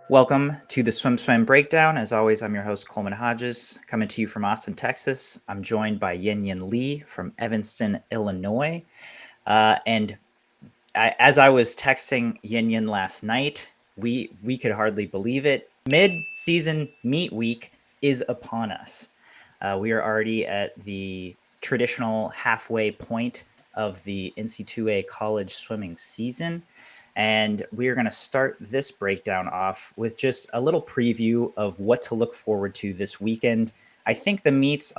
Welcome to the SwimSwam Breakdown. As always, I'm your host, Coleman Hodges, coming to you from Austin, Texas. I'm joined by Yin Lee from Evanston, Illinois. As I was texting Yin last night, we could hardly believe it. Mid-season meet week is upon us. We are already at the traditional halfway point of the NCAA college swimming season. And we are going to start this breakdown off with just a little preview of what to look forward to this weekend. I think a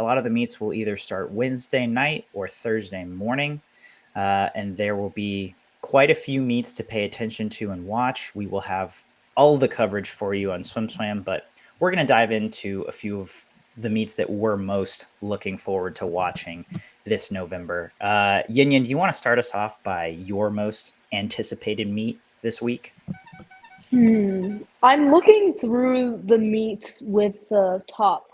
lot of the meets will either start Wednesday night or Thursday morning. And there will be quite a few meets to pay attention to and watch. We will have all the coverage for you on SwimSwam, but we're going to dive into a few of the meets that we're most looking forward to watching this November. Yin, do you want to start us off by your most anticipated meet this week? I'm looking through the meets with the top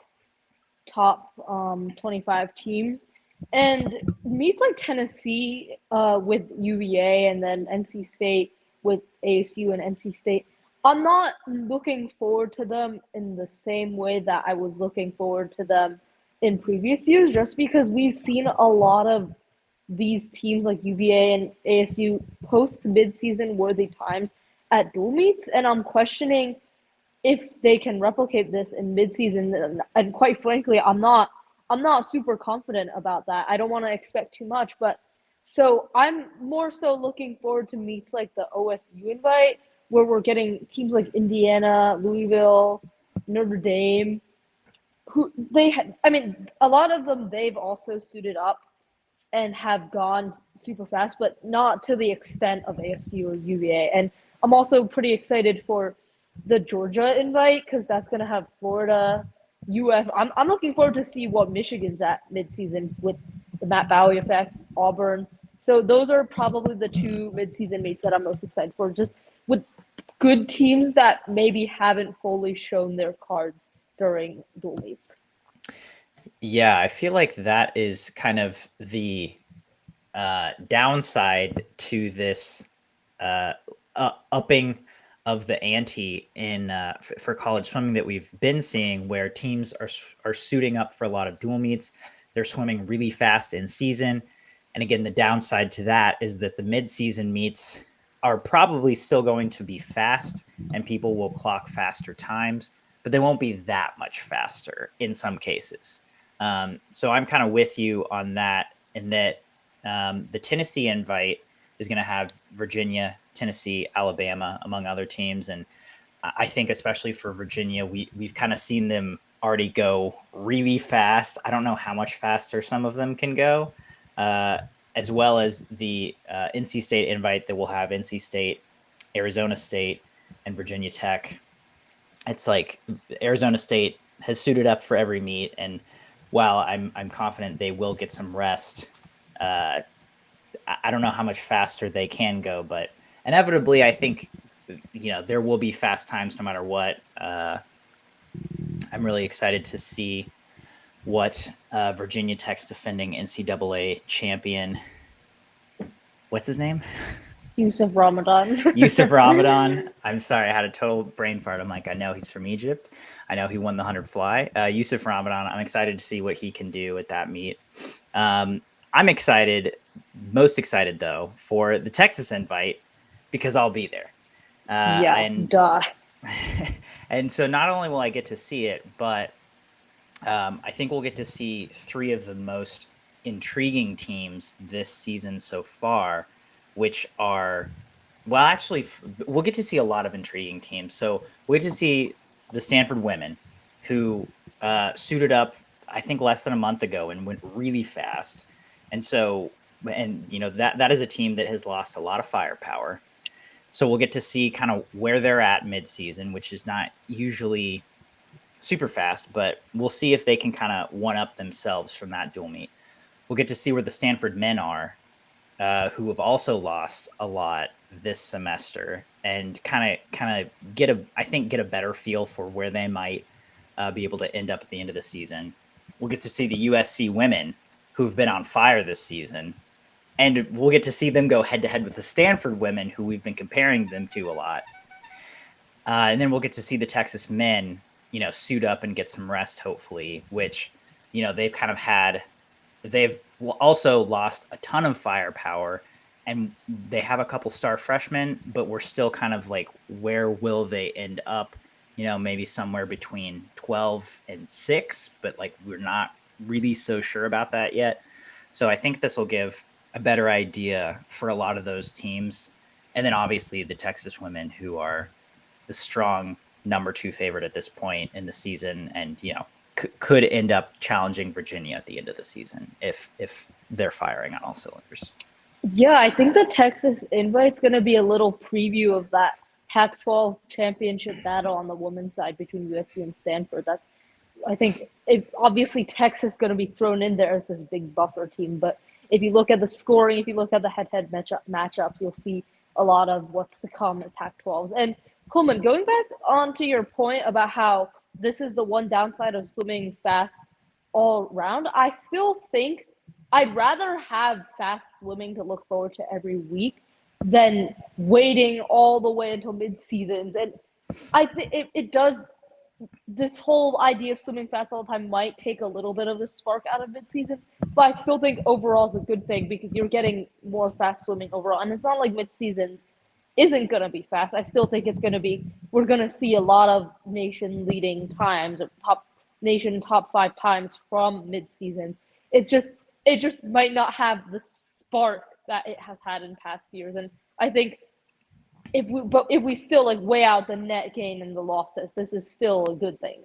25 teams, and meets like Tennessee with UVA, and then NC State with ASU and NC State. I'm not looking forward to them in the same way that I was looking forward to them in previous years, just because we've seen a lot of these teams like UVA and ASU post midseason worthy times at dual meets, and I'm questioning if they can replicate this in midseason. And quite frankly, I'm not super confident about that. I don't want to expect too much, but so I'm more so looking forward to meets like the OSU invite, where we're getting teams like Indiana, Louisville, Notre Dame, who a lot of them, they've also suited up and have gone super fast, but not to the extent of ASU or UVA. And I'm also pretty excited for the Georgia invite, because that's going to have Florida, UF. I'm looking forward to see what Michigan's at midseason with the Matt Bowie effect, Auburn. So those are probably the two midseason meets that I'm most excited for, just with good teams that maybe haven't fully shown their cards during dual meets. Yeah, I feel like that is kind of the downside to this upping of the ante in for college swimming that we've been seeing, where teams are suiting up for a lot of dual meets. They're swimming really fast in season. And again, the downside to that is that the mid-season meets are probably still going to be fast, and people will clock faster times, but they won't be that much faster in some cases. So I'm kind of with you on that, in that the Tennessee invite is going to have Virginia, Tennessee, Alabama, among other teams. And I think especially for Virginia, we've kind of seen them already go really fast. I don't know how much faster some of them can go, as well as the NC State invite that will have NC State, Arizona State, and Virginia Tech. It's like Arizona State has suited up for every meet, and while I'm confident they will get some rest, I don't know how much faster they can go, but inevitably, I think there will be fast times no matter what. I'm really excited to see what Virginia Tech's defending NCAA champion, what's his name? Yusuf Ramadan. Yusuf Ramadan. I'm sorry, I had a total brain fart. I'm like, I know he's from Egypt. I know he won the 100 fly. Yusuf Ramadan, I'm excited to see what he can do at that meet. I'm most excited, though, for the Texas invite, because I'll be there. And so not only will I get to see it, but I think we'll get to see three of the most intriguing teams this season so far, which are, well, actually, we'll get to see a lot of intriguing teams. So we'll get to see the Stanford women, who suited up, I think, less than a month ago and went really fast. And so, that is a team that has lost a lot of firepower. So we'll get to see kind of where they're at midseason, which is not usually super fast, but we'll see if they can kind of one-up themselves from that dual meet. We'll get to see where the Stanford men are, who have also lost a lot this semester, and kind of get a better feel for where they might be able to end up at the end of the season. We'll get to see the USC women, who've been on fire this season, and we'll get to see them go head to head with the Stanford women, who we've been comparing them to a lot. And then we'll get to see the Texas men, suit up and get some rest, hopefully, which, they've kind of had. They've also lost a ton of firepower, and they have a couple star freshmen, but we're still kind of like, where will they end up? Maybe somewhere between 12 and 6, but like we're not really so sure about that yet. So I think this will give a better idea for a lot of those teams. And then obviously the Texas women, who are the strong number 2 favorite at this point in the season, and could end up challenging Virginia at the end of the season if they're firing on all cylinders. Yeah, I think the Texas invite's going to be a little preview of that Pac-12 championship battle on the women's side between USC and Stanford. I think, obviously Texas is going to be thrown in there as this big buffer team, but if you look at the scoring, if you look at the head-to-head matchups, you'll see a lot of what's to come in Pac-12s. And Coleman, going back onto your point about how this is the one downside of swimming fast all round, I still think I'd rather have fast swimming to look forward to every week than waiting all the way until mid-seasons. And I think it does, this whole idea of swimming fast all the time might take a little bit of the spark out of mid-seasons, but I still think overall is a good thing because you're getting more fast swimming overall. And it's not like mid-seasons isn't going to be fast. I still think it's going to be, we're going to see a lot of nation leading times, or top 5 times from mid-seasons. It just might not have the spark that it has had in past years. And I think if we still like weigh out the net gain and the losses, this is still a good thing,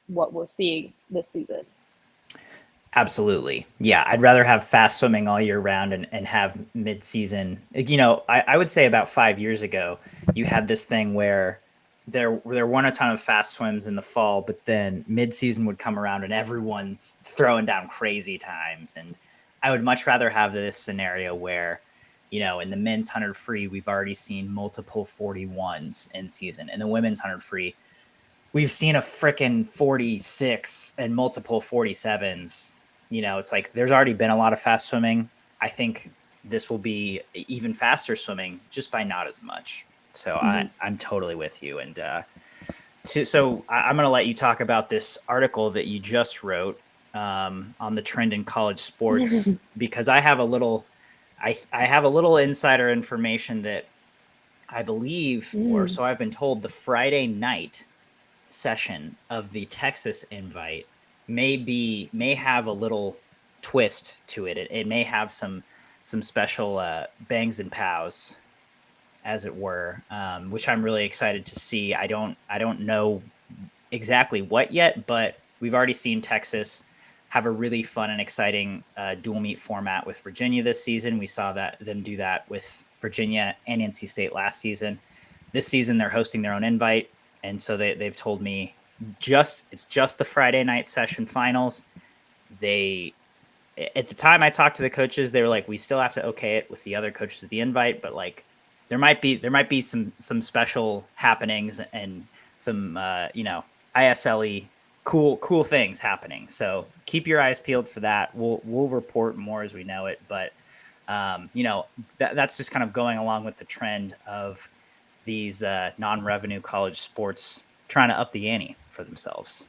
what we're seeing this season. Absolutely. Yeah, I'd rather have fast swimming all year round and have mid-season. I would say about 5 years ago, you had this thing where there weren't a ton of fast swims in the fall, but then mid-season would come around and everyone's throwing down crazy times. And I would much rather have this scenario where, in the men's 100 free, we've already seen multiple 41s in season. In the women's 100 free, we've seen a frickin' 46 and multiple 47s. It's like there's already been a lot of fast swimming. I think this will be even faster swimming, just by not as much. So I'm totally with you. And so I'm going to let you talk about this article that you just wrote on the trend in college sports, because I have a little insider information that I believe, or so I've been told, the Friday night session of the Texas invite may have a little twist to it. It may have some special bangs and pows, as it were, which I'm really excited to see. I don't know exactly what yet, but we've already seen Texas have a really fun and exciting dual meet format with Virginia this season. We saw them do that with Virginia and NC State last season. This season, they're hosting their own invite. And so they've told me it's just the Friday night session finals. At the time I talked to the coaches, they were like, we still have to okay it with the other coaches at the invite, but like there might be some special happenings and some ISLE cool things happening. So keep your eyes peeled for that. We'll report more as we know it, but that's just kind of going along with the trend of these non-revenue college sports trying to up the ante for themselves.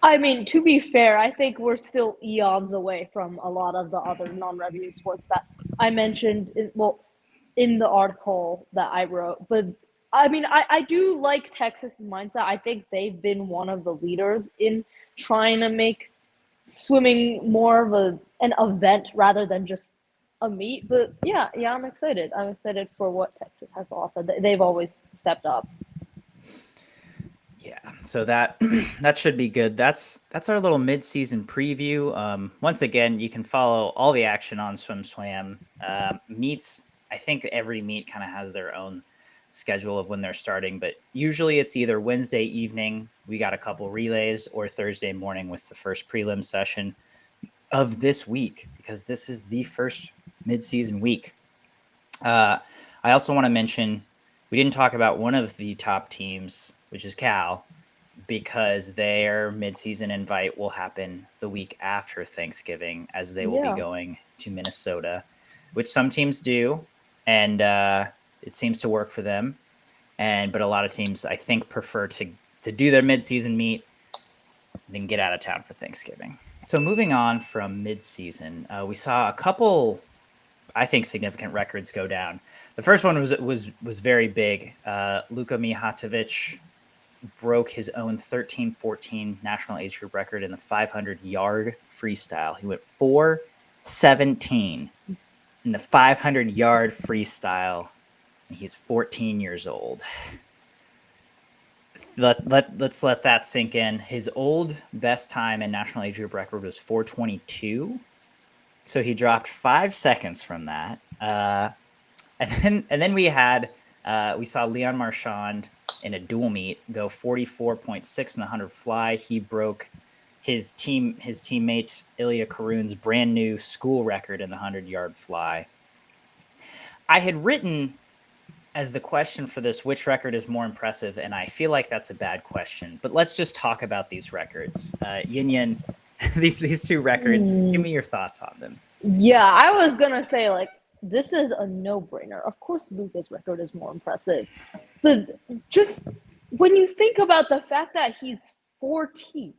I mean, to be fair, I think we're still eons away from a lot of the other non-revenue sports that I mentioned in the article that I wrote. But I mean, I do like Texas's mindset. I think they've been one of the leaders in trying to make swimming more of an event rather than just a meet. But yeah, I'm excited. I'm excited for what Texas has to offer. They've always stepped up. Yeah, so that should be good. That's our little mid-season preview. Once again, you can follow all the action on SwimSwam. Meets, I think every meet kind of has their own schedule of when they're starting, but usually it's either Wednesday evening, we got a couple relays, or Thursday morning with the first prelim session of this week, because this is the first mid-season week. I also want to mention, we didn't talk about one of the top teams, which is Cal, because their midseason invite will happen the week after Thanksgiving, as they will be going to Minnesota, which some teams do, and it seems to work for them. but a lot of teams I think prefer to do their midseason meet, then get out of town for Thanksgiving. So moving on from midseason, we saw a couple, I think, significant records go down. The first one was very big. Luka Mijatovic broke his own 13-14 national age group record in the 500-yard freestyle. He went 4:17 in the 500-yard freestyle, and he's 14 years old. Let's let that sink in. His old best time in national age group record was 4:22, so he dropped 5 seconds from that. And then we saw Leon Marchand in a dual meet go 44.6 in the 100 fly. He broke his teammate Ilya Karun's brand new school record in the 100-yard fly. I had written as the question for this, which record is more impressive, and I feel like that's a bad question. But let's just talk about these records. Yin, these two records. Give me your thoughts on them. Yeah, I was gonna say, like, this is a no-brainer. Of course, Luka's record is more impressive. But just when you think about the fact that he's 14,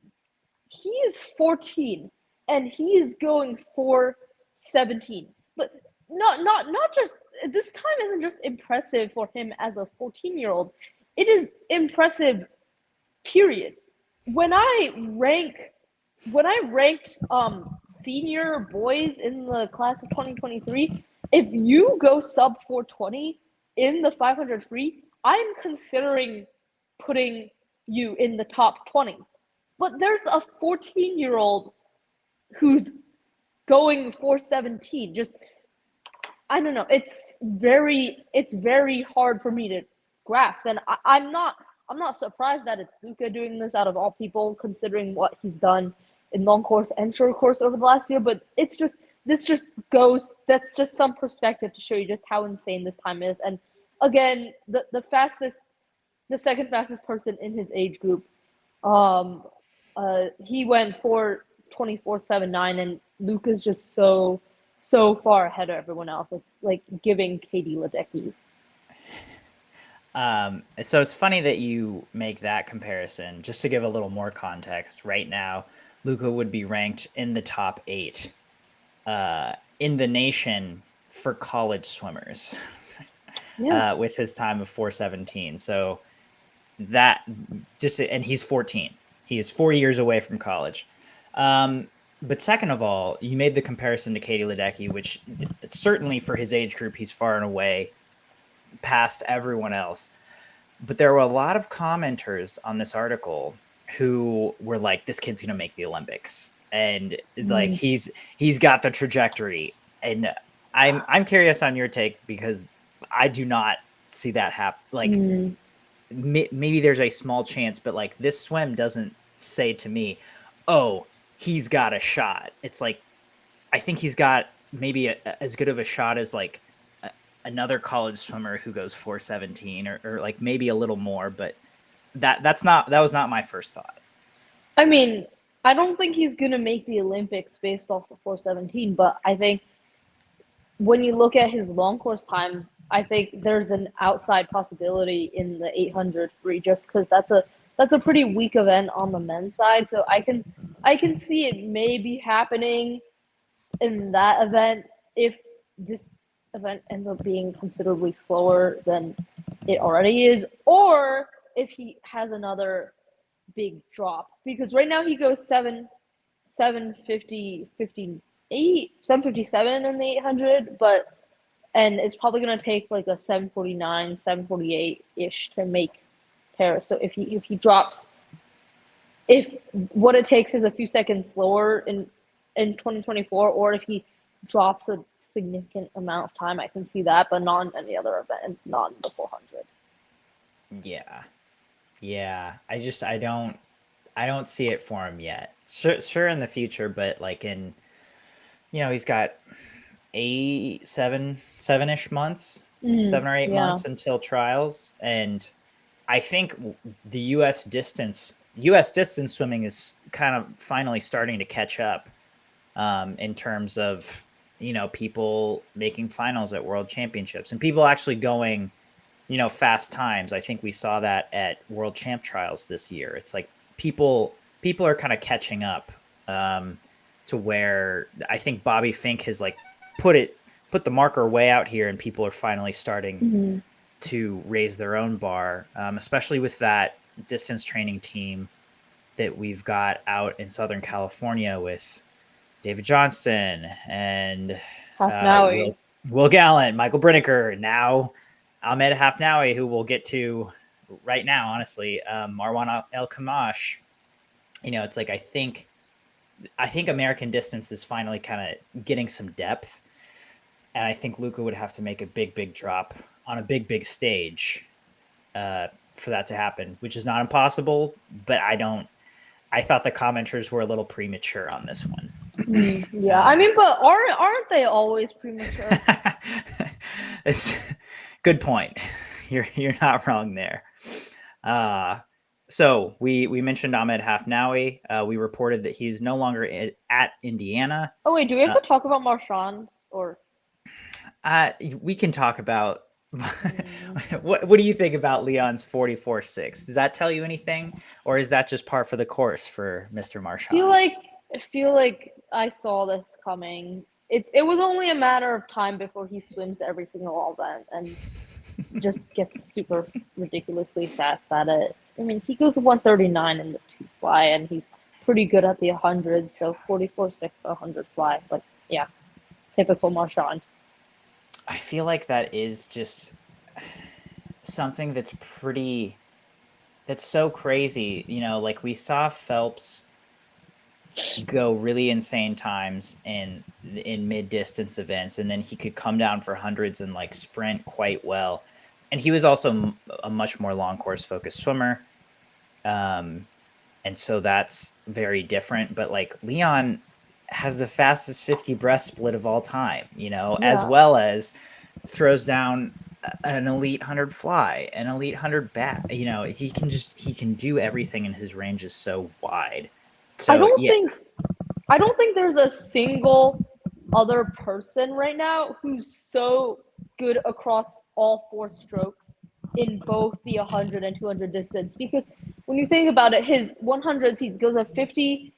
he is 14 and he's going 4:17. But not just this time isn't just impressive for him as a 14-year-old. It is impressive, period. When I ranked senior boys in the class of 2023, if you go sub 420 in the 500 free, I'm considering putting you in the top 20. But there's a 14-year-old who's going 4:17. Just, I don't know. It's very hard for me to grasp, and I'm not surprised that it's Luka doing this out of all people, considering what he's done in long course and short course over the last year. But that's just some perspective to show you just how insane this time is. And again, the second fastest person in his age group, he went 4:24.79, and Luka's just so far ahead of everyone else. It's like giving Katie Ledeckt. So it's funny that you make that comparison. Just to give a little more context, right now, Luka would be ranked in the top 8 in the nation for college swimmers with his time of 4:17. So that and he's 14. He is 4 years away from college. But second of all, you made the comparison to Katie Ledeckt, which certainly for his age group, he's far and away past everyone else. But there were a lot of commenters on this article who were like, this kid's going to make the Olympics. And like, he's got the trajectory. And I'm curious on your take, because I do not see that happen. Like maybe there's a small chance, but like this swim doesn't say to me, oh, he's got a shot. It's like, I think he's got maybe as good of a shot as like another college swimmer who goes 4:17 or like maybe a little more, but that was not my first thought. I mean, I don't think he's going to make the Olympics based off of 4:17, but I think when you look at his long course times, I think there's an outside possibility in the 800 free, just because that's a pretty weak event on the men's side. So I can see it maybe happening in that event if this event ends up being considerably slower than it already is, or if he has another big drop, because right now he goes 7:57 in the 800, and it's probably going to take like a 7:49, 7:48-ish to make Paris. So if he drops, if what it takes is a few seconds slower in 2024, or if he drops a significant amount of time, I can see that, but not in any other event, not in the 400. Yeah. I don't see it for him yet. Sure in the future, but like in, he's got 7-ish months, 7 or 8 months until trials. And I think the U.S. distance swimming is kind of finally starting to catch up in terms of, people making finals at world championships and people actually going fast times. I think we saw that at World Champ Trials this year. It's like people are kind of catching up to where I think Bobby Fink has like put the marker way out here, and people are finally starting to raise their own bar, especially with that distance training team that we've got out in Southern California with David Johnston and Hafnaoui. Will Gallant, Michael Brineker, now Ahmed Hafnaoui, who we'll get to right now, honestly, Marwan El Kamash. It's like I think American distance is finally kind of getting some depth, and I think Luka would have to make a big drop on a big stage for that to happen, which is not impossible, but I thought the commenters were a little premature on this one. Yeah, I mean, but aren't they always premature? It's good point. You're not wrong there. So we mentioned Ahmed Hafnaoui. We reported that he's no longer at Indiana. Oh wait, do we have to talk about Marchand or? We can talk about what do you think about Leon's 44.6? Does that tell you anything, or is that just par for the course for Mr. Marchand? I feel like I saw this coming. It was only a matter of time before he swims every single event and just gets super ridiculously fast at it. I mean, he goes 139 in the 2 fly, and he's pretty good at the 100. So 44.6 100 fly, but yeah, typical Marchand. I feel like that is just something that's so crazy. Like we saw Phelps go really insane times in mid distance events, and then he could come down for hundreds and like sprint quite well. And he was also a much more long course focused swimmer. And so that's very different. But like Leon has the fastest 50 breast split of all time, as well as throws down an elite 100 fly, an elite 100 back. He can do everything, and his range is so wide. So I don't think there's a single other person right now who's so good across all 4 strokes in both the 100 and 200 distance, because when you think about it, his 100s, he goes a 50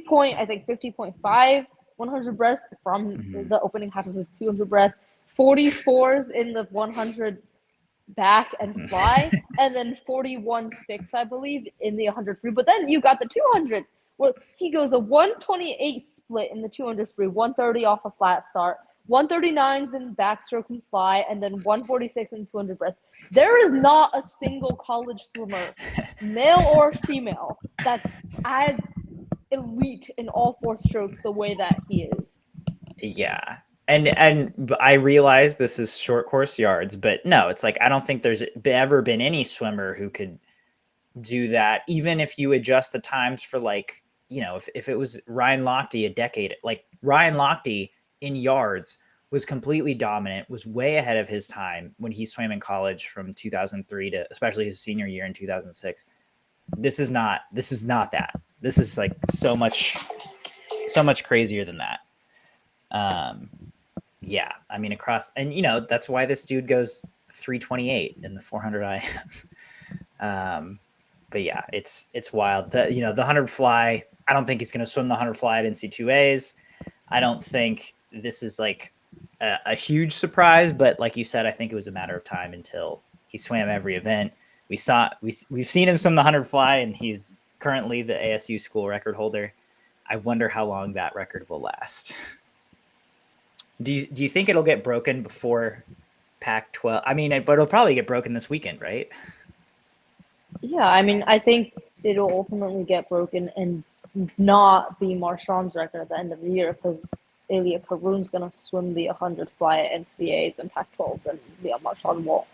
point, I think 50.5 100 breast from the opening half of his 200 breast, 44s in the 100 back and fly, and then 41.6 I believe in the 100 free. But then you got the 200s where he goes a 128 split in the 200 free, 130 off a flat start, 139s in backstroke and fly, and then 146 in 200 breast. There is not a single college swimmer, male or female, that's as elite in all 4 strokes the way that he is. Yeah. And I realize this is short course yards, but no, it's like I don't think there's ever been any swimmer who could do that, even if you adjust the times for like, if it was Ryan Lochte a decade, like Ryan Lochte in yards was completely dominant, was way ahead of his time when he swam in college from 2003 to especially his senior year in 2006. This is not that. This is like so much crazier than that. Yeah, I mean across, and that's why this dude goes 328 in the 400 IM. But yeah, it's wild. The 100 fly, I don't think he's going to swim the 100 fly at NC2As. I don't think this is like a huge surprise, but like you said, I think it was a matter of time until he swam every event. We've seen him swim the 100 fly, and he's currently the ASU school record holder. I wonder how long that record will last. Do you think it'll get broken before Pac-12? I mean, but it'll probably get broken this weekend, right? Yeah, I mean, I think it'll ultimately get broken and not be Marchand's record at the end of the year, because Elia Karoun's going to swim the 100 fly at NCAAs and Pac-12s, and Leon Marchand won't.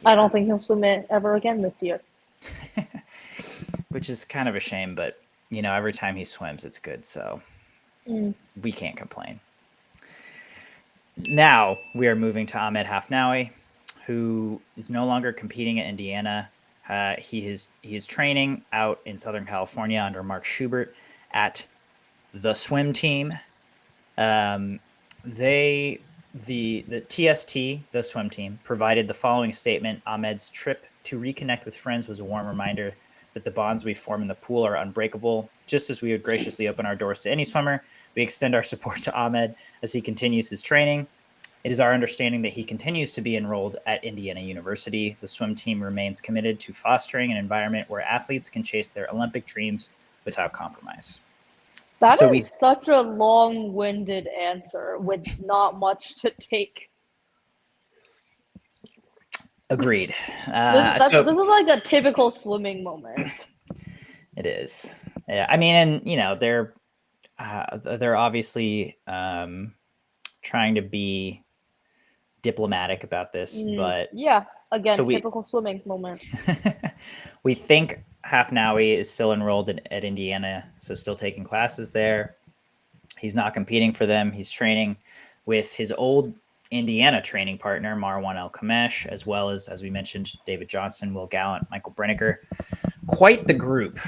Yeah. I don't think he'll swim it ever again this year. Which is kind of a shame, but, every time he swims, it's good, so we can't complain. Now we are moving to Ahmed Hafnaoui, who is no longer competing at Indiana. He is training out in Southern California under Mark Schubert at the swim team. They the TST, the swim team, provided the following statement: Ahmed's trip to reconnect with friends was a warm reminder that the bonds we form in the pool are unbreakable. Just as we would graciously open our doors to any swimmer, we extend our support to Ahmed as he continues his training. It is our understanding that he continues to be enrolled at Indiana University. The swim team remains committed to fostering an environment where athletes can chase their Olympic dreams without compromise. That So is such a long-winded answer with not much to take. Agreed. This is like a typical swimming moment. It is. Yeah, I mean, and they're obviously trying to be diplomatic about this, but yeah, again, so typical swimming moment. We think Hafnaoui is still enrolled at Indiana, so still taking classes there. He's not competing for them. He's training with his old Indiana training partner, Marwan El-Kamesh, as well as we mentioned, David Johnson, Will Gallant, Michael Brineker. Quite the group.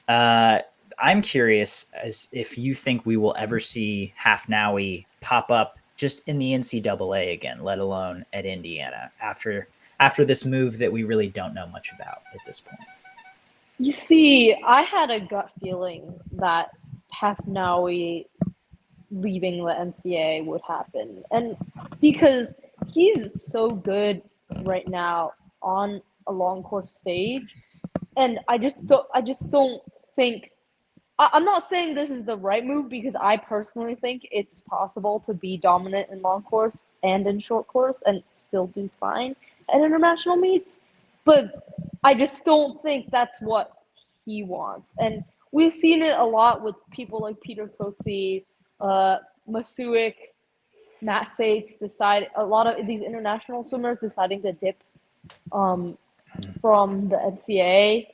I'm curious as if you think we will ever see Hafnaoui pop up just in the NCAA again, let alone at Indiana, after this move that we really don't know much about at this point. You see, I had a gut feeling that Hafnaoui leaving the NCAA would happen, and because he's so good right now on a long course stage, and I just don't think. I'm not saying this is the right move because I personally think it's possible to be dominant in long course and in short course and still do fine at international meets, but I just don't think that's what he wants. And we've seen it a lot with people like Peter Coetzee, Masuik, Matt Sates decide a lot of these international swimmers deciding to dip from the NCAA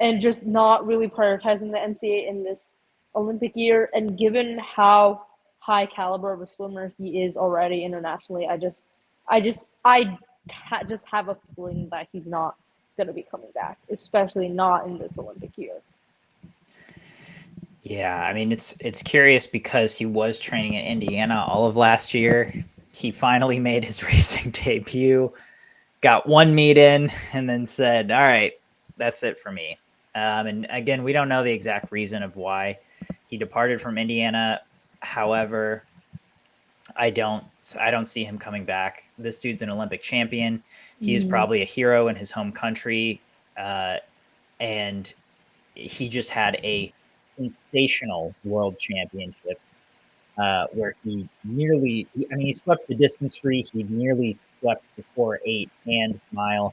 and just not really prioritizing the NCAA in this Olympic year. And given how high caliber of a swimmer he is already internationally, I just have a feeling that he's not going to be coming back, especially not in this Olympic year. Yeah, I mean, it's curious because he was training at Indiana all of last year. He finally made his racing debut, got one meet in, and then said, all right, that's it for me. And again, we don't know the exact reason of why he departed from Indiana. However, I don't see him coming back. This dude's an Olympic champion. He is probably a hero in his home country. And he just had a sensational world championship where he swept the distance free. He nearly swept the 4.8 and mile.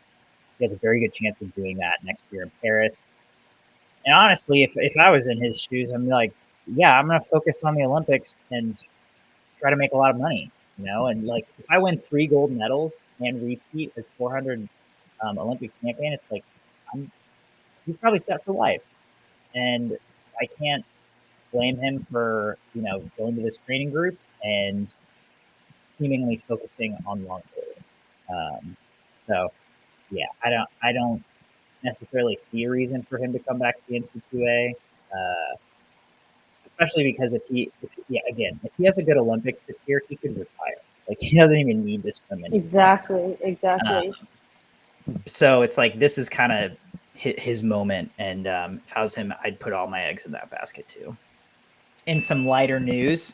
He has a very good chance of doing that next year in Paris. And honestly, if I was in his shoes, I'm like, yeah, I'm going to focus on the Olympics and try to make a lot of money, and like if I win 3 gold medals and repeat as 400 Olympic champion, it's like he's probably set for life. And I can't blame him for, going to this training group and seemingly focusing on long course. So yeah, I don't necessarily see a reason for him to come back to the NCAA, especially because if he has a good Olympics this year, he could retire. Like he doesn't even need to swim anymore. Exactly. So it's like this is kind of his moment, and if I was him, I'd put all my eggs in that basket too. In some lighter news,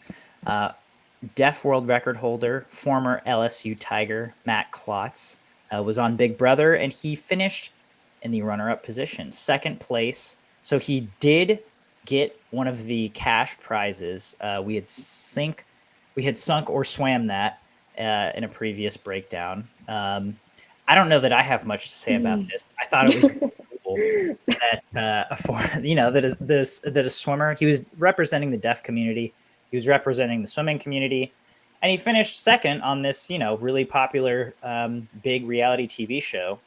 deaf world record holder, former LSU Tiger Matt Klotz was on Big Brother, and he finished in the runner-up position, second place. So he did get one of the cash prizes. We had sunk or swam that in a previous breakdown. I don't know that I have much to say about this. I thought it was really cool that a swimmer, he was representing the deaf community, he was representing the swimming community, and he finished second on this, really popular big reality TV show.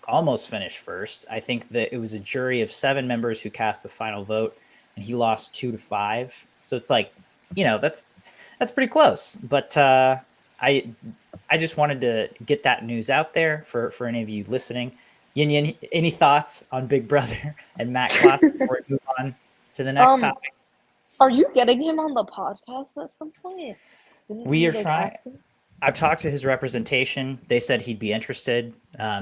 Almost finished first. I think that it was a jury of 7 members who cast the final vote, and he lost 2-5. So it's like, that's pretty close. But I just wanted to get that news out there for any of you listening. Yin, any thoughts on Big Brother and Matt Klotz before we move on to the next topic? Are you getting him on the podcast at some point? Didn't We we are like trying. ask him? I've talked to his representation. They said he'd be interested.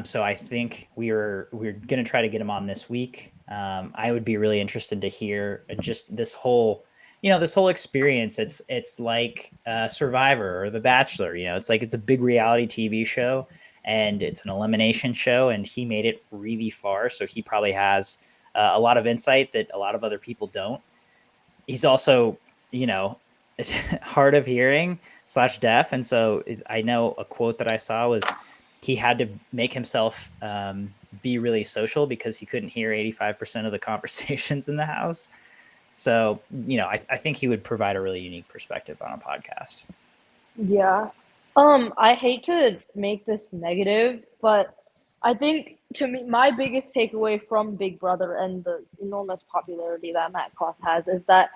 So I think we're going to try to get him on this week. I would be really interested to hear just this whole, this whole experience. It's like Survivor or The Bachelor. It's like it's a big reality TV show, and it's an elimination show, and he made it really far. So he probably has a lot of insight that a lot of other people don't. He's also, hard of hearing / deaf. And so I know a quote that I saw was he had to make himself be really social because he couldn't hear 85% of the conversations in the house. So, I think he would provide a really unique perspective on a podcast. Yeah. I hate to make this negative, but I think to me, my biggest takeaway from Big Brother and the enormous popularity that Matt Klotz has is that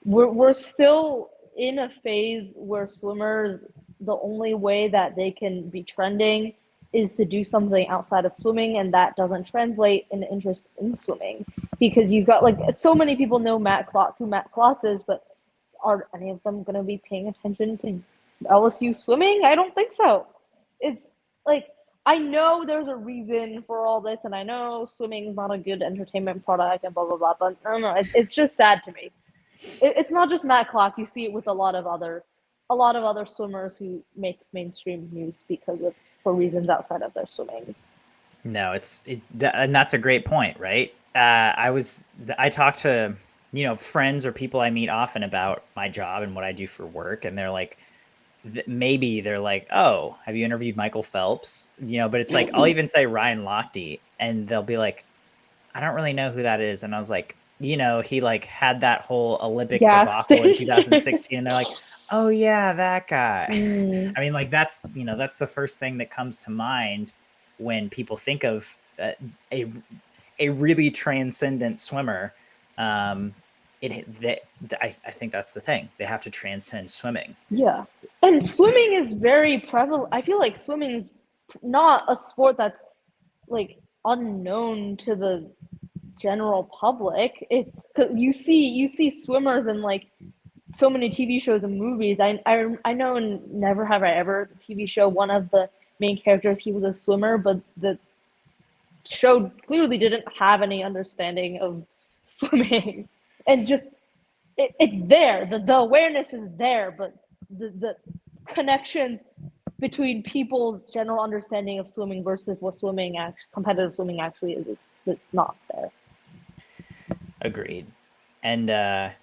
we're still in a phase where swimmers, the only way that they can be trending is to do something outside of swimming, and that doesn't translate in interest in swimming because you've got like so many people know who Matt Klotz is, but are any of them going to be paying attention to LSU swimming? I don't think so. It's like I know there's a reason for all this, and I know swimming is not a good entertainment product and blah blah blah. But I don't know. It's just sad to me. It's not just Matt Klotz. You see it with a lot of other swimmers who make mainstream news for reasons outside of their swimming. No, and that's a great point, right? I talk to, friends or people I meet often about my job and what I do for work. And they're like, maybe they're like, oh, have you interviewed Michael Phelps? But it's like, I'll even say Ryan Lochte and they'll be like, I don't really know who that is. And I was like, he like had that whole Olympic Gas debacle in station. 2016. And they're like, oh yeah, that guy. Mm. I mean, like that's the first thing that comes to mind when people think of a really transcendent swimmer. I think that's the thing. They have to transcend swimming. Yeah. And swimming is very prevalent. I feel like swimming is not a sport that's like unknown to the general public. It's cause you see swimmers in like so many TV shows and movies. I know in Never Have I Ever, the TV show, one of the main characters, he was a swimmer, but the show clearly didn't have any understanding of swimming. And just it's there. The awareness is there, but the connections between people's general understanding of swimming versus what competitive swimming actually is it's not there. Agreed. And I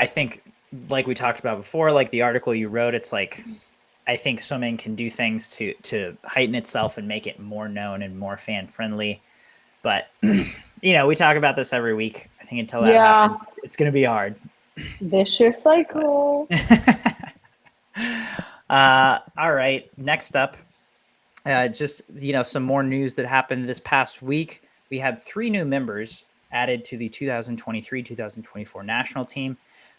think like we talked about before, like the article you wrote, it's like I think swimming can do things to heighten itself and make it more known and more fan friendly. But we talk about this every week. I think until that happens, it's going to be hard. Vicious cycle. All right. Next up, just some more news that happened this past week. We had 3 new members added to the 2023-2024 national team.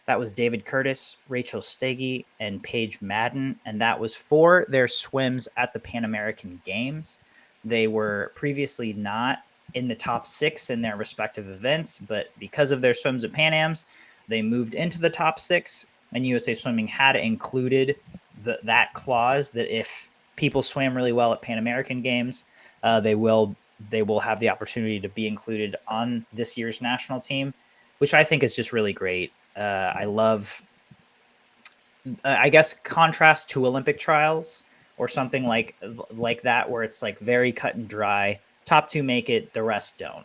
That was David Curtis, Rachel Stege, and Paige Madden, and that was for their swims at the Pan American Games. They were previously not in the top 6 in their respective events, but because of their swims at Pan Ams, they moved into the top 6, and USA Swimming had included that clause that if people swam really well at Pan American Games, they will have the opportunity to be included on this year's national team, which I think is just really great. I love, I guess, contrast to Olympic trials or something like that, where it's like very cut and dry. Top 2 make it, the rest don't.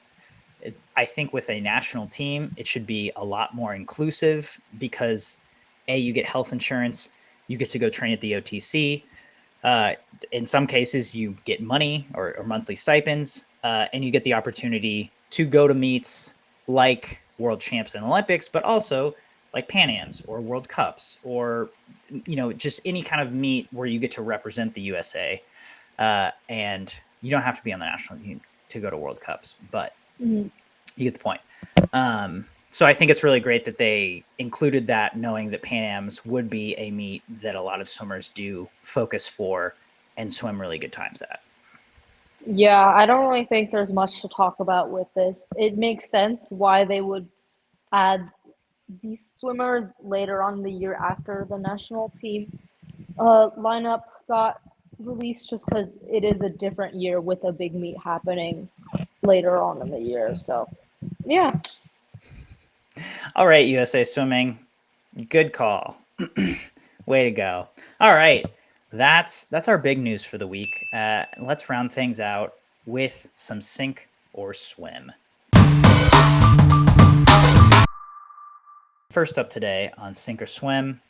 I think with a national team, it should be a lot more inclusive because you get health insurance, you get to go train at the OTC. In some cases, you get money or monthly stipends, and you get the opportunity to go to meets like World Champs and Olympics, but also like Pan Ams or World Cups or, just any kind of meet where you get to represent the USA. And you don't have to be on the national team to go to World Cups, but you get the point. So I think it's really great that they included that, knowing that Pan Ams would be a meet that a lot of swimmers do focus for and swim really good times at. Yeah, I don't really think there's much to talk about with this. It makes sense why they would add these swimmers later on in the year after the national team. lineup got released just because it is a different year with a big meet happening later on in the year. So, yeah. All right, USA Swimming, good call. Way to go. All right, that's our big news for the week. Let's round things out with some sink or swim. First up today on Sink or Swim,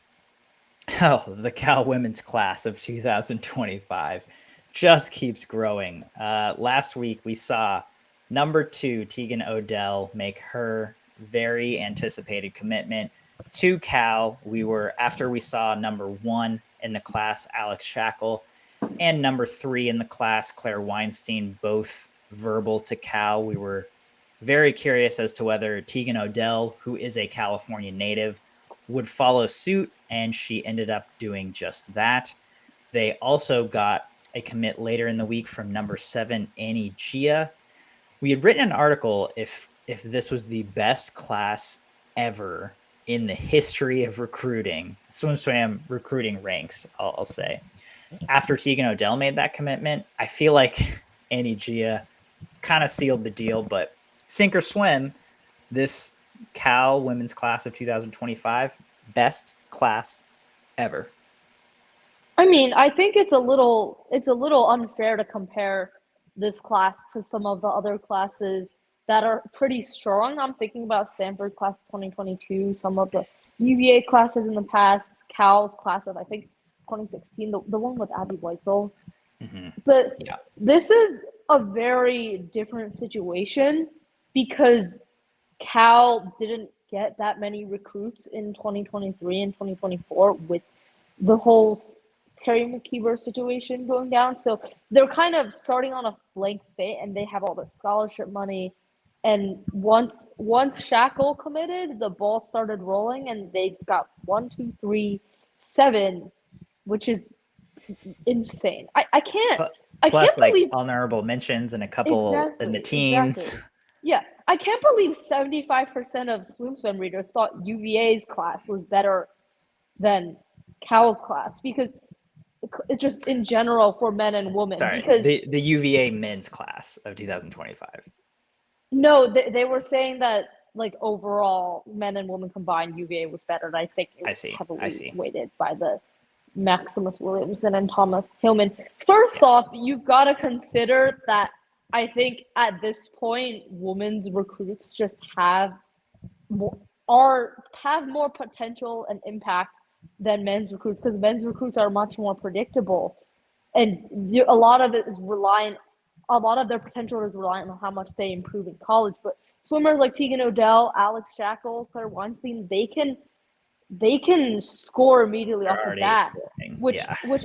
the Cal women's class of 2025 just keeps growing. Last week we saw number 2 Tegan Odell make her very anticipated commitment to Cal. After we saw number 1 in the class, Alex Shackle, and number 3 in the class, Claire Weinstein, both verbal to Cal. We were very curious as to whether Tegan Odell, who is a California native, would follow suit, and she ended up doing just that. They also got a commit later in the week from number 7, Annie Gia. We had written an article if this was the best class ever in the history of recruiting, SwimSwam recruiting ranks, I'll say. After Tegan Odell made that commitment, I feel like Annie Gia kind of sealed the deal, but sink or swim, this Cal women's class of 2025, best class ever. I mean, I think it's a little unfair to compare this class to some of the other classes that are pretty strong. I'm thinking about Stanford's class of 2022, some of the UVA classes in the past, Cal's class of I think 2016, the one with Abby Weitzel. Mm-hmm. But yeah, this is a very different situation because Cal didn't get that many recruits in 2023 and 2024 with the whole Terry McKeever situation going down. So they're kind of starting on a blank slate, and they have all the scholarship money. And once Shackle committed, the ball started rolling, and they got 1, 2, 3, 7, which is insane. I can't plus like believe honorable mentions and a couple in the teens. Exactly. Yeah, I can't believe 75% of SwimSwam readers thought UVA's class was better than Cal's class because it's just in general for men and women. Sorry, because the UVA men's class of 2025. No, they were saying that like overall men and women combined UVA was better, and I think it was heavily weighted by the Maximus Williamson and Thomas Hillman. First off, you've got to consider that I think at this point, women's recruits just have more potential and impact than men's recruits because men's recruits are much more predictable, and a lot of it is reliant. A lot of their potential is reliant on how much they improve in college. But swimmers like Tegan Odell, Alex Shackle, Claire Weinstein, they can score immediately off the bat, which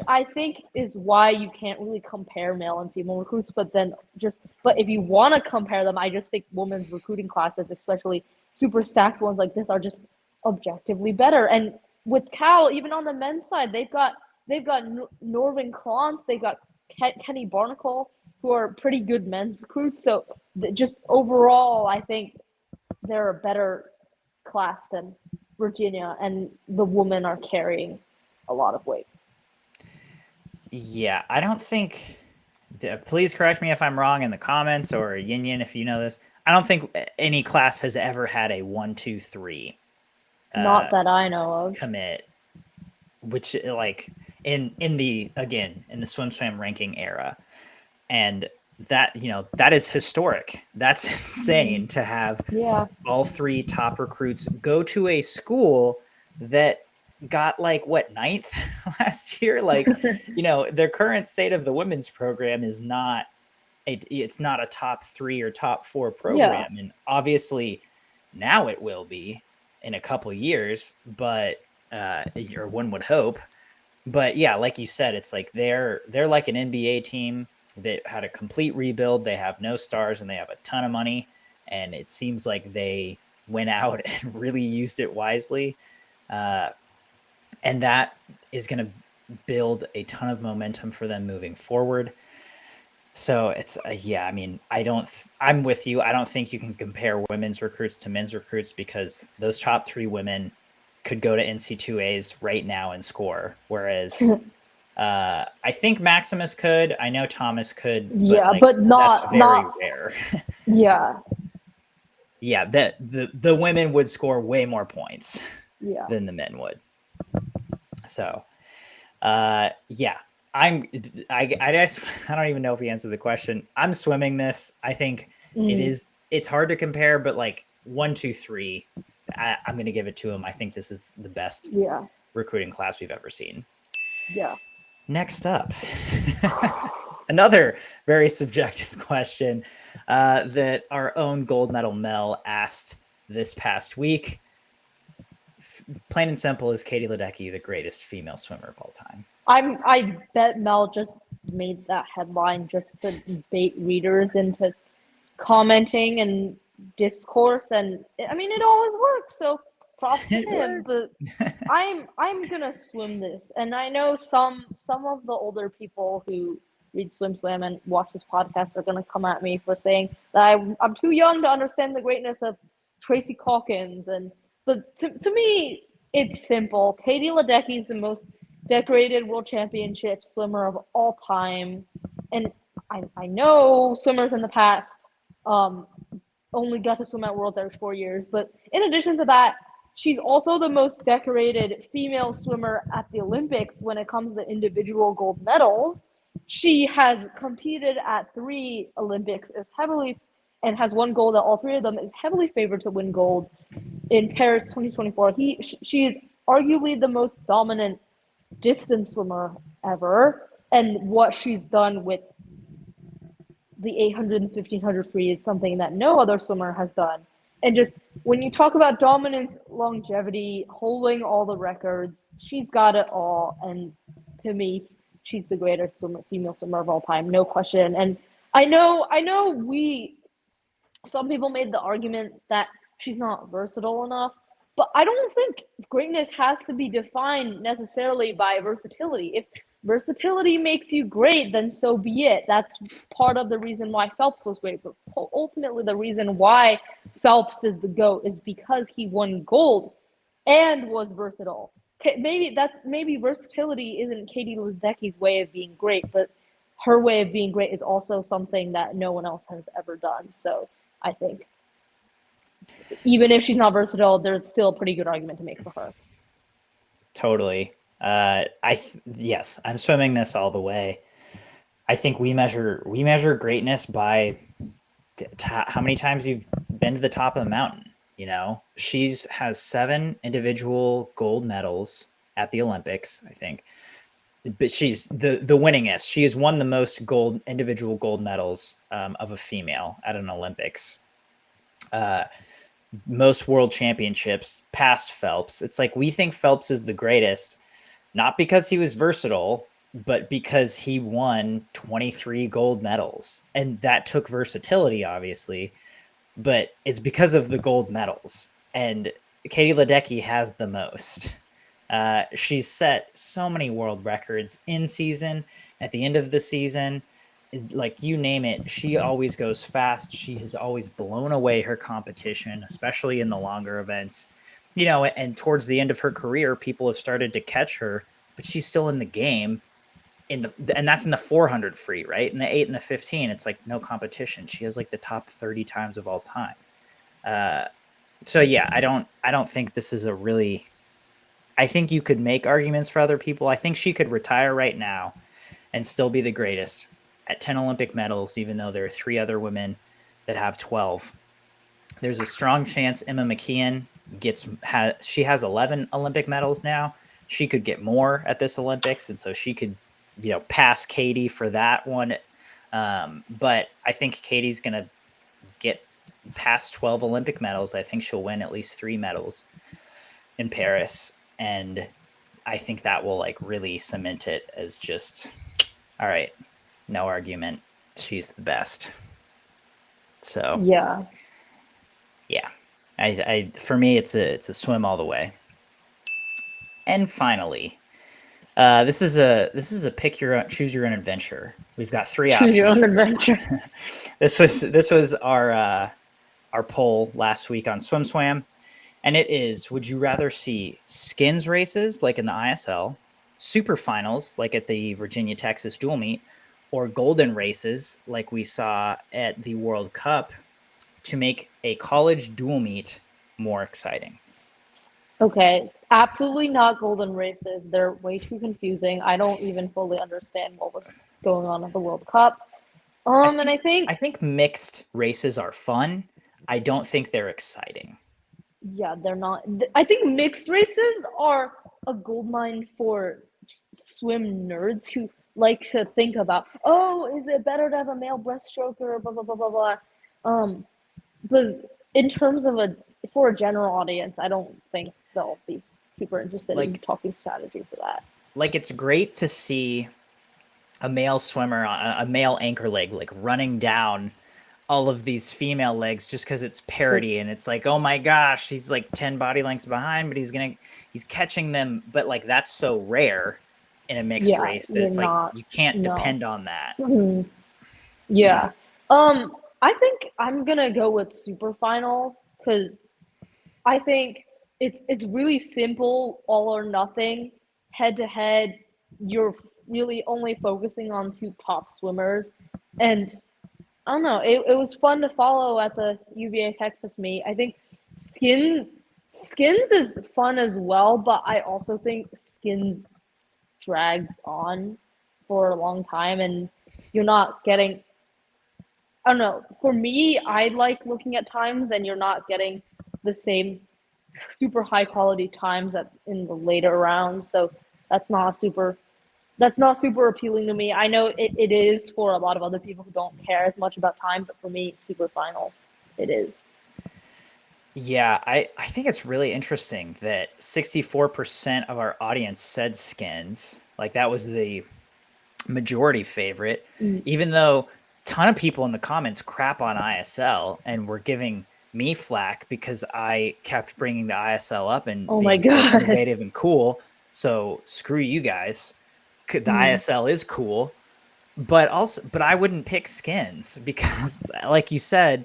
I think is why you can't really compare male and female recruits. But if you want to compare them, I just think women's recruiting classes, especially super stacked ones like this, are just objectively better. And with Cal, even on the men's side, they've got Norvin Klotz, they've got Kenny Barnacle, who are pretty good men's recruits. So just overall, I think they're a better class than Virginia, and the women are carrying a lot of weight. Yeah, I don't think, please correct me if I'm wrong in the comments, or Yin Yin if you know this, I don't think any class has ever had a 1, 2, 3 not that I know of commit, which like in the SwimSwam ranking era. And that, that is historic. That's insane to have all 3 top recruits go to a school that got like what, 9th last year. Like, their current state of the women's program is not it's not a top 3 or top 4 program. And obviously now it will be in a couple years, but or one would hope. But yeah, like you said, it's like they're like an NBA team that had a complete rebuild. They have no stars and they have a ton of money. And it seems like they went out and really used it wisely. And that is going to build a ton of momentum for them moving forward. So it's, I mean, I'm with you. I don't think you can compare women's recruits to men's recruits because those top 3 women could go to NC2As right now and score, whereas I think Maximus could. I know Thomas could, but Yeah, like but that's very not rare. yeah. Yeah, that the women would score way more points Yeah. than the men would. So, yeah, I guess I don't even know if he answered the question. I'm swimming this. I think it's hard to compare, but like 1, 2, 3, I'm going to give it to him. I think this is the best recruiting class we've ever seen. Yeah. Next up, another very subjective question that our own gold medal Mel asked this past week. Plain and simple, is Katie Ledeckt the greatest female swimmer of all time? I bet Mel just made that headline just to bait readers into commenting and discourse, and I mean it always works. So props to him. But I'm gonna swim this, and I know some of the older people who read SwimSwam and watch this podcast are gonna come at me for saying that I'm too young to understand the greatness of Tracy Calkins, but to me it's simple. Katie Ledeckt is the most decorated world championship swimmer of all time, and I know swimmers in the past only got to swim at Worlds every 4 years. But in addition to that, she's also the most decorated female swimmer at the Olympics when it comes to individual gold medals. She has competed at 3 Olympics, and has won gold at all 3 of them, is heavily favored to win gold in Paris 2024. She is arguably the most dominant distance swimmer ever, and what she's done with the 800 and 1500 free is something that no other swimmer has done. And just when you talk about dominance, longevity, holding all the records, she's got it all. And to me, she's the greatest female swimmer of all time, no question. And I know some people made the argument that she's not versatile enough, but I don't think greatness has to be defined necessarily by versatility. If versatility makes you great, then so be it. That's part of the reason why Phelps was great. But ultimately, the reason why Phelps is the GOAT is because he won gold and was versatile. Maybe versatility isn't Katie Ledeck's way of being great, but her way of being great is also something that no one else has ever done. So I think even if she's not versatile, there's still a pretty good argument to make for her. Totally. Yes, I'm swimming this all the way. I think we measure greatness by how many times you've been to the top of the mountain. You know, has 7 individual gold medals at the Olympics, I think. But she's the winningest. She has won the most individual gold medals of a female at an Olympics. Most world championships past Phelps. It's like we think Phelps is the greatest, not because he was versatile, but because he won 23 gold medals. And that took versatility, obviously, but it's because of the gold medals. And Katie Ledeckt has the most. She's set so many world records in season, at the end of the season. Like you name it, she always goes fast. She has always blown away her competition, especially in the longer events. You know, and towards the end of her career, people have started to catch her, but she's still in the game. And that's in the 400 free, right? In the 8 and the 15, it's like no competition. She has like the top 30 times of all time. So yeah, I don't think this is a really. I think you could make arguments for other people. I think she could retire right now and still be the greatest at 10 Olympic medals, even though there are 3 other women that have 12. There's a strong chance Emma McKeon she has 11 Olympic medals now. She could get more at this Olympics, and so she could, pass Katie for that one. But I think Katie's going to get past 12 Olympic medals. I think she'll win at least 3 medals in Paris. And I think that will really cement it as just, all right, no argument. She's the best. So yeah. For me, it's a swim all the way. And finally, this is a pick your own, choose your own adventure. We've got 3 options. Choose your own adventure. This was our poll last week on SwimSwam. And it is, would you rather see skins races like in the ISL, super finals like at the Virginia Texas dual meet, or golden races like we saw at the World Cup to make a college dual meet more exciting? Okay, absolutely not golden races. They're way too confusing. I don't even fully understand what was going on at the World Cup. I And I think I think, think mixed races are fun. I don't think they're exciting. yeah, they're not. I think mixed races are a goldmine for swim nerds who like to think about, oh, is it better to have a male breaststroker, blah blah blah blah blah. Um, but in terms of for a general audience, I don't think they'll be super interested in Like talking strategy for that. it's great to see a male swimmer, a male anchor leg, like running down all of these female legs just because it's parody and it's like, oh my gosh, he's like 10 body lengths behind, but he's catching them. But like that's so rare in a mixed Yeah, race that you're it's like not. you can't No. depend on that. Mhm. Yeah. I think I'm gonna go with super finals because I think it's really simple, all or nothing, head to head. You're really only focusing on two top swimmers, and I don't know. It was fun to follow at the UVA Texas meet. I think skins skins is fun as well, but I also think skins drags on for a long time, and you're not getting. I don't know. For me, I like looking at times, and you're not getting the same super high quality times in the later rounds. So that's not super that's not super appealing to me. I know it is for a lot of other people who don't care as much about time, but for me, super finals, it is. Yeah, I think it's really interesting that 64% of our audience said skins. Like that was the majority favorite, Mm. even though a ton of people in the comments crap on ISL and were giving me flack because I kept bringing the ISL up and Oh my being so god. innovative and cool. So screw you guys. The Mm. ISL is cool, but I wouldn't pick skins because, like you said,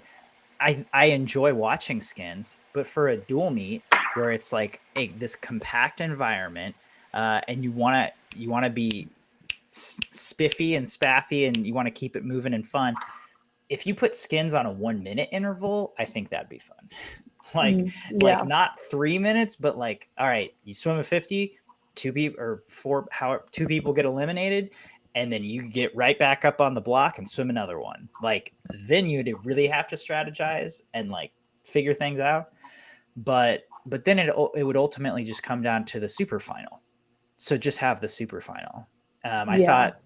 I enjoy watching skins, but for a dual meet where it's like this compact environment, and you wanna be spiffy and spaffy and you want to keep it moving and fun. If you put skins on a 1 minute interval, I think that'd be fun. like Mm. like Yeah. not 3 minutes, but like, all right, you swim a 50, two people or four, how two people get eliminated, and then you get right back up on the block and swim another one. Like then you'd really have to strategize and like figure things out. But then it would ultimately just come down to the super final. So just have the super final. Um, I Yeah. thought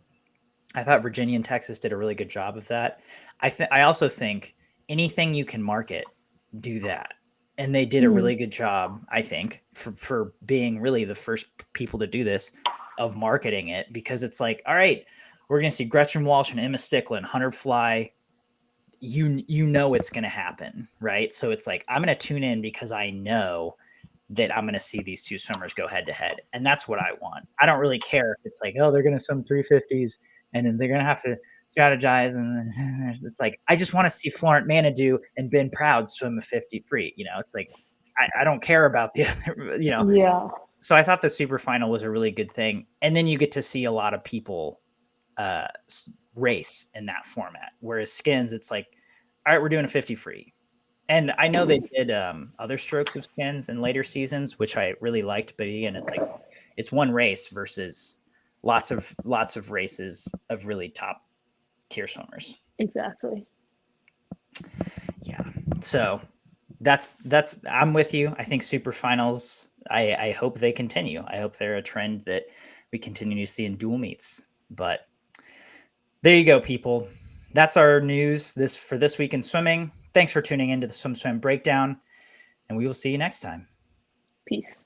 I thought Virginia and Texas did a really good job of that. I also think anything you can market, do that. And they did a Mm. really good job, I think, for being really the first people to do this, of marketing it, because it's like, all right, we're gonna see Gretchen Walsh and Emma Sticklin, 100 fly. You know it's gonna happen, right? So it's like I'm gonna tune in because I know that I'm going to see these two swimmers go head to head. And that's what I want. I don't really care if it's like, oh, they're going to swim 350s and then they're going to have to strategize. And then it's like, I just want to see Florent Manadou and Ben Proud swim a 50 free. It's like, I don't care about the other. Yeah. So I thought the super final was a really good thing. And then you get to see a lot of people uh, race in that format. Whereas skins, it's like, all right, we're doing a 50 free. And I know they did other strokes of skins in later seasons, which I really liked. But again, it's like it's one race versus lots of races of really top tier swimmers. Exactly. Yeah. So that's I'm with you. I think super finals. I hope they continue. I hope they're a trend that we continue to see in dual meets. But there you go, people. That's our news for this week in swimming. Thanks for tuning into the SwimSwam Breakdown, and we will see you next time. Peace.